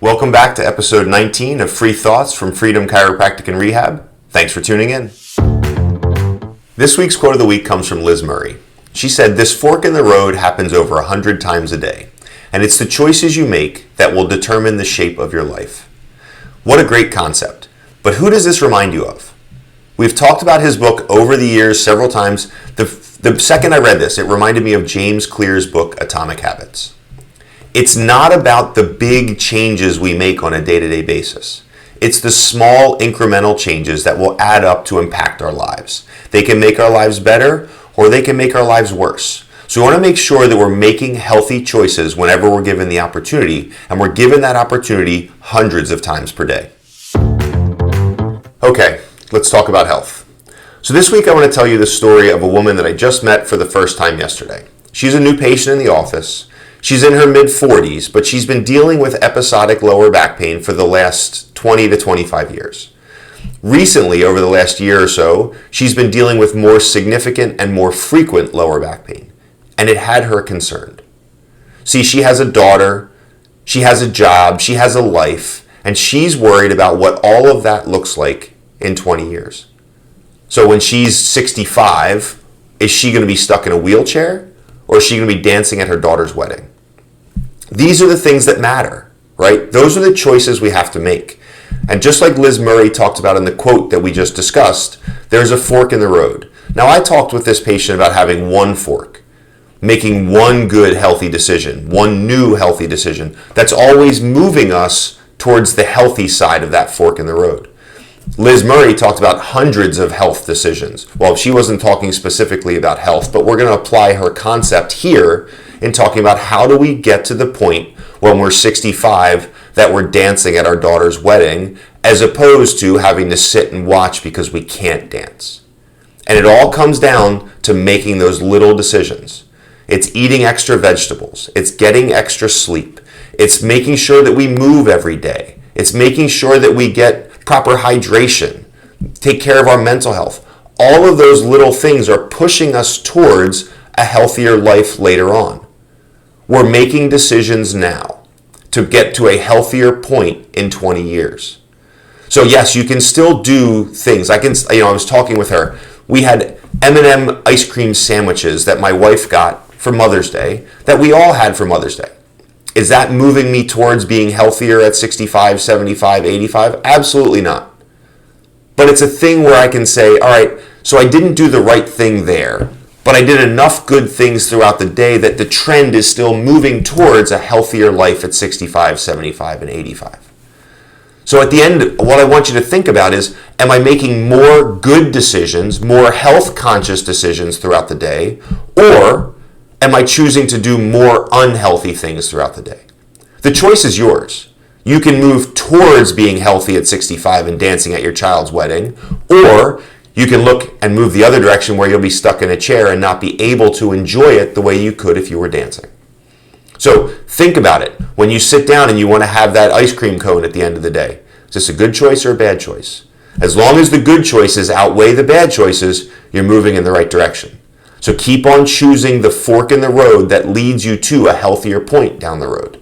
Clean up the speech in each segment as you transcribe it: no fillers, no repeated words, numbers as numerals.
Welcome back to episode 19 of Free Thoughts from Freedom Chiropractic and Rehab. Thanks for tuning in. This week's quote of the week comes from Liz Murray. She said, "This fork in the road happens over 100 times a day, and it's the choices you make that will determine the shape of your life." What a great concept. But who does this remind you of? We've talked about his book over the years several times. The second I read this, it reminded me of James Clear's book, Atomic Habits. It's not about the big changes we make on a day-to-day basis. It's the small incremental changes that will add up to impact our lives. They can make our lives better or they can make our lives worse. So we want to make sure that we're making healthy choices whenever we're given the opportunity, and we're given that opportunity hundreds of times per day. Okay, let's talk about health. So this week I want to tell you the story of a woman that I just met for the first time yesterday. She's a new patient in the office. She's in her mid-40s, but she's been dealing with episodic lower back pain for the last 20 to 25 years. Recently, over the last year or so, she's been dealing with more significant and more frequent lower back pain, and it had her concerned. See, she has a daughter, she has a job, she has a life, and she's worried about what all of that looks like in 20 years. So when she's 65, is she going to be stuck in a wheelchair, or is she going to be dancing at her daughter's wedding? These are the things that matter, right? Those are the choices we have to make. And just like Liz Murray talked about in the quote that we just discussed, there's a fork in the road. Now, I talked with this patient about having one fork, making one good, healthy decision, one new healthy decision that's always moving us towards the healthy side of that fork in the road. Liz Murray talked about hundreds of health decisions. Well, she wasn't talking specifically about health, but we're going to apply her concept here in talking about how do we get to the point when we're 65 that we're dancing at our daughter's wedding, as opposed to having to sit and watch because we can't dance. And it all comes down to making those little decisions. It's eating extra vegetables. It's getting extra sleep. It's making sure that we move every day. It's making sure that we get proper hydration, take care of our mental health. All of those little things are pushing us towards a healthier life later on. We're making decisions now to get to a healthier point in 20 years. So yes, you can still do things. I was talking with her. We had M&M ice cream sandwiches that my wife got for Mother's Day that we all had for Mother's Day. Is that moving me towards being healthier at 65, 75, 85? Absolutely not. But it's a thing where I can say, all right, so I didn't do the right thing there, but I did enough good things throughout the day that the trend is still moving towards a healthier life at 65, 75, and 85. So at the end, what I want you to think about is, am I making more good decisions, more health-conscious decisions throughout the day, or am I choosing to do more unhealthy things throughout the day? The choice is yours. You can move towards being healthy at 65 and dancing at your child's wedding, or you can look and move the other direction where you'll be stuck in a chair and not be able to enjoy it the way you could if you were dancing. So think about it. When you sit down and you want to have that ice cream cone at the end of the day, is this a good choice or a bad choice? As long as the good choices outweigh the bad choices, you're moving in the right direction. So keep on choosing the fork in the road that leads you to a healthier point down the road.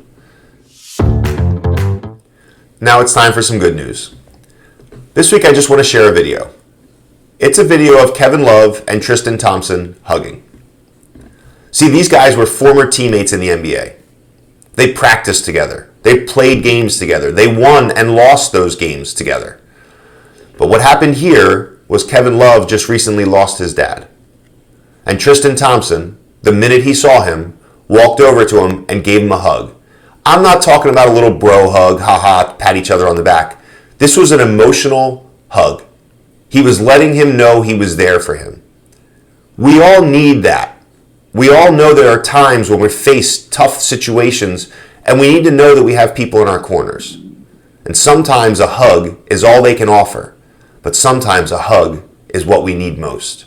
Now it's time for some good news. This week I just want to share a video. It's a video of Kevin Love and Tristan Thompson hugging. See, these guys were former teammates in the NBA. They practiced together. They played games together. They won and lost those games together. But what happened here was Kevin Love just recently lost his dad. And Tristan Thompson, the minute he saw him, walked over to him and gave him a hug. I'm not talking about a little bro hug, haha, pat each other on the back. This was an emotional hug. He was letting him know he was there for him. We all need that. We all know there are times when we face tough situations and we need to know that we have people in our corners. And sometimes a hug is all they can offer, but sometimes a hug is what we need most.